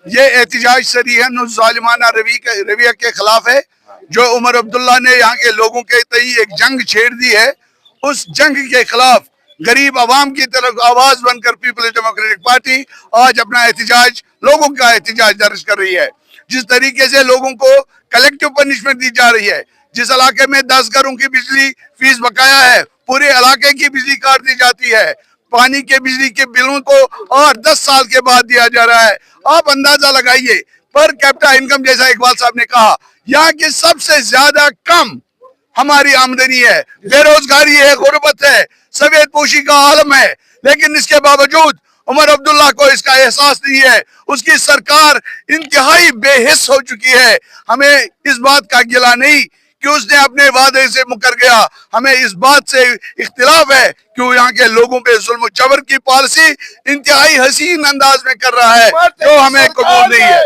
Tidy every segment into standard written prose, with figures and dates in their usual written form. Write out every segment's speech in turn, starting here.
یہ احتجاج صریحاً اس ظالمانہ رویہ کے خلاف ہے جو عمر عبداللہ نے یہاں کے لوگوں کے تئیں ایک جنگ چھیڑ دی ہے. اس جنگ کے خلاف غریب عوام کی طرف آواز بن کر پیپلز ڈیموکریٹک پارٹی آج اپنا احتجاج، لوگوں کا احتجاج درج کر رہی ہے. جس طریقے سے لوگوں کو کلیکٹیو پنشمنٹ دی جا رہی ہے، جس علاقے میں 10 گھروں کی بجلی فیس بقایا ہے پورے علاقے کی بجلی کاٹ دی جاتی ہے، پانی کے بجلی کے بلوں کو 8-10 سال کے بعد دیا جا رہا ہے. آپ اندازہ لگائیے پر کیپٹا انکم جیسا اقبال صاحب نے کہا یہاں کی سب سے زیادہ کم ہماری آمدنی ہے، بے روزگاری ہے، غربت ہے، سفید پوشی کا عالم ہے، لیکن اس کے باوجود عمر عبداللہ کو اس کا احساس نہیں ہے. اس کی سرکار انتہائی بے حس ہو چکی ہے. ہمیں اس بات کا گلہ نہیں کہ اس نے اپنے وعدے سے مکر گیا، ہمیں اس بات سے اختلاف ہے کہ وہ یہاں کے لوگوں پہ ظلم و جبر کی پالیسی انتہائی حسین انداز میں کر رہا ہے جو ہمیں قبول نہیں ہے.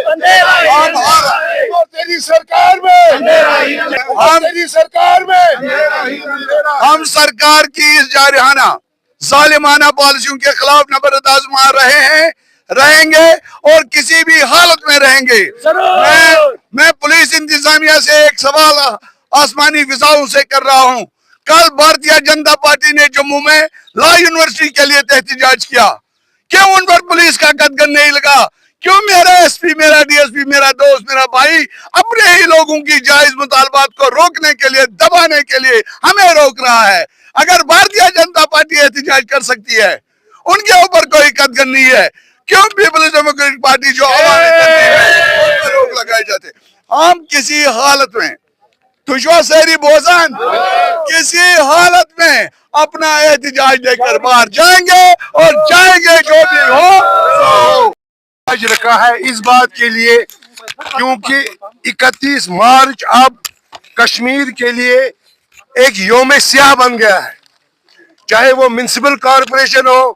ہم سرکار کی اس جارحانہ ظالمانہ پالیسیوں کے خلاف نبرد آزما رہے ہیں، رہیں گے اور کسی بھی حالت میں رہیں گے. میں پولیس انتظامیہ سے ایک سوال آسمانی فضاؤں سے کر رہا ہوں. کل بھارتیہ جنتا پارٹی نے جموں میں لا یونیورسٹی کے لیے احتجاج کیا، کیوں ان پر پولیس کا قدغن نہیں لگا؟ کیوں میرا ایس پی، میرا ڈی ایس پی، میرا دوست، میرا بھائی اپنے ہی لوگوں کی جائز مطالبات کو روکنے کے لیے، دبانے کے لیے ہمیں روک رہا ہے؟ اگر بھارتیہ جنتا پارٹی احتجاج کر سکتی ہے، ان کے اوپر کوئی قدغن نہیں ہے، کیوں پیپلز ڈیموکریٹک پارٹی جو عوامی تنظیم ہے ان پر روک لگائے جاتے؟ ہم کسی حالت میں تجھو سیری بوزن کسی حالت میں اپنا احتجاج لے کر باہر جائیں گے اور جائیں گے جو بھی ہو. آج رکھا ہے اس بات کے لیے کیونکہ 31 مارچ اب کشمیر کے لیے ایک یوم سیاہ بن گیا ہے. چاہے وہ میونسپل کارپوریشن ہو،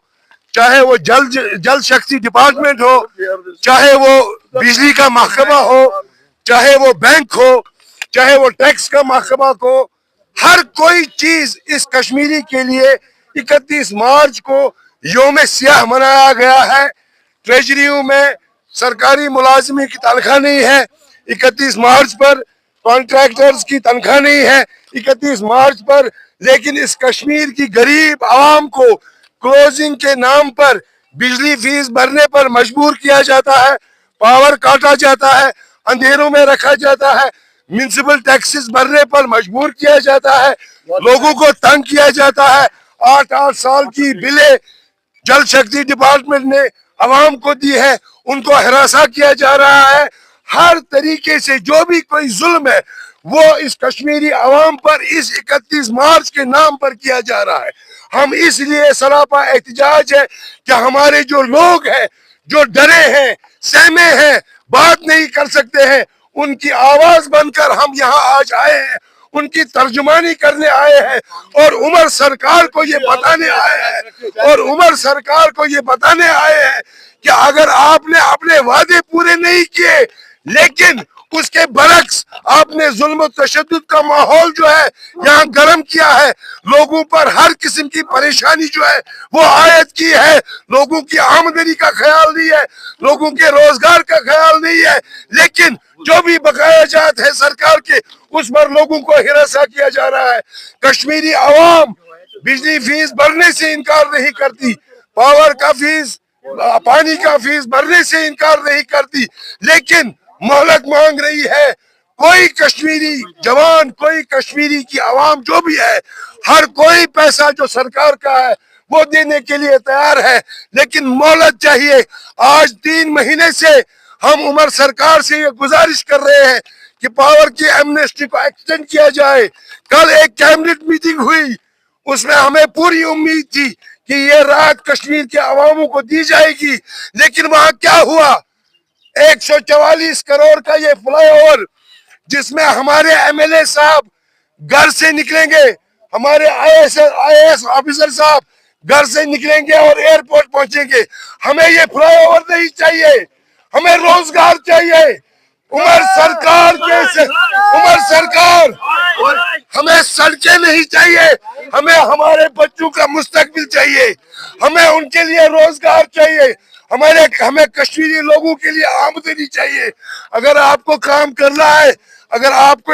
چاہے وہ جل شکتی ڈپارٹمنٹ ہو، چاہے وہ بجلی کا محکمہ ہو، چاہے وہ بینک ہو، چاہے وہ ٹیکس کا محکمہ ہو، ہر کوئی چیز اس کشمیری کے لیے 31 مارچ کو یوم سیاہ منایا گیا ہے. ٹریجریوں میں سرکاری ملازمین کی تنخواہ نہیں ہے 31 مارچ پر، کانٹریکٹرز کی تنخواہ نہیں ہے 31 مارچ پر، لیکن اس کشمیر کی غریب عوام کو کلوزنگ کے نام پر بجلی فیس بھرنے پر مجبور کیا جاتا ہے، پاور کاٹا جاتا ہے، اندھیروں میں رکھا جاتا ہے، میونسپل ٹیکسز بھرنے پر مجبور کیا جاتا ہے، لوگوں کو تنگ کیا جاتا ہے. 8 سال کی بلیں جل شکتی ڈپارٹمنٹ نے عوام کو دی ہے، ان کو ہراساں کیا جا رہا ہے. ہر طریقے سے جو بھی کوئی ظلم ہے وہ اس کشمیری عوام پر اس 31 مارچ کے نام پر کیا جا رہا ہے. ہم اس لیے سراپا احتجاج ہے کہ ہمارے جو لوگ ہیں جو ڈرے ہیں، سہمے ہیں، بات نہیں کر سکتے ہیں، ان کی آواز بن کر ہم یہاں آج آئے ہیں، ان کی ترجمانی کرنے آئے ہیں اور عمر سرکار کو یہ بتانے آئے ہیں کہ اگر آپ نے اپنے وعدے پورے نہیں کیے لیکن اس کے برعکس آپ نے ظلم و تشدد کا ماحول جو ہے یہاں گرم کیا ہے، لوگوں پر ہر قسم کی پریشانی جو ہے وہ عائد کی ہے، لوگوں کی آمدنی کا خیال نہیں ہے، لوگوں کے روزگار کا خیال نہیں ہے، لیکن جو بھی بقایا جات ہے سرکار کے اس پر لوگوں کو ہراساں کیا جا رہا ہے. کشمیری عوام بجلی فیس بھرنے سے انکار نہیں کرتی، پانی کا فیس بھرنے سے انکار نہیں کرتی، لیکن مہلت مانگ رہی ہے. کوئی کشمیری جوان، کوئی کشمیری کی عوام جو بھی ہے، ہر کوئی پیسہ جو سرکار کا ہے وہ دینے کے لیے تیار ہے، لیکن مہلت چاہیے. آج 3 مہینے سے ہم عمر سرکار سے یہ گزارش کر رہے ہیں کہ پاور کی ایمنسٹی کو ایکسٹینڈ کیا جائے. کل ایک کیبنٹ میٹنگ ہوئی، اس میں ہمیں پوری امید تھی کہ یہ رات کشمیر کے عواموں کو دی جائے گی، لیکن وہاں کیا ہوا؟ 144 کروڑ کا یہ فلائی اوور جس میں ہمارے ایم ایل اے صاحب گھر سے نکلیں گے، ہمارے آئی ایس آفیسر صاحب گھر سے نکلیں گے اور ایئرپورٹ پہنچیں گے. ہمیں یہ فلائی اوور نہیں چاہیے، ہمیں روزگار چاہیے. عمر سرکار ہمیں سڑکیں نہیں چاہیے، ہمیں ہمارے بچوں کا مستقبل چاہیے، ہمیں ان کے لیے روزگار چاہیے، ہمیں کشمیری لوگوں کے لیے آمدنی چاہیے. اگر آپ کو کام کرنا ہے, اگر آپ کو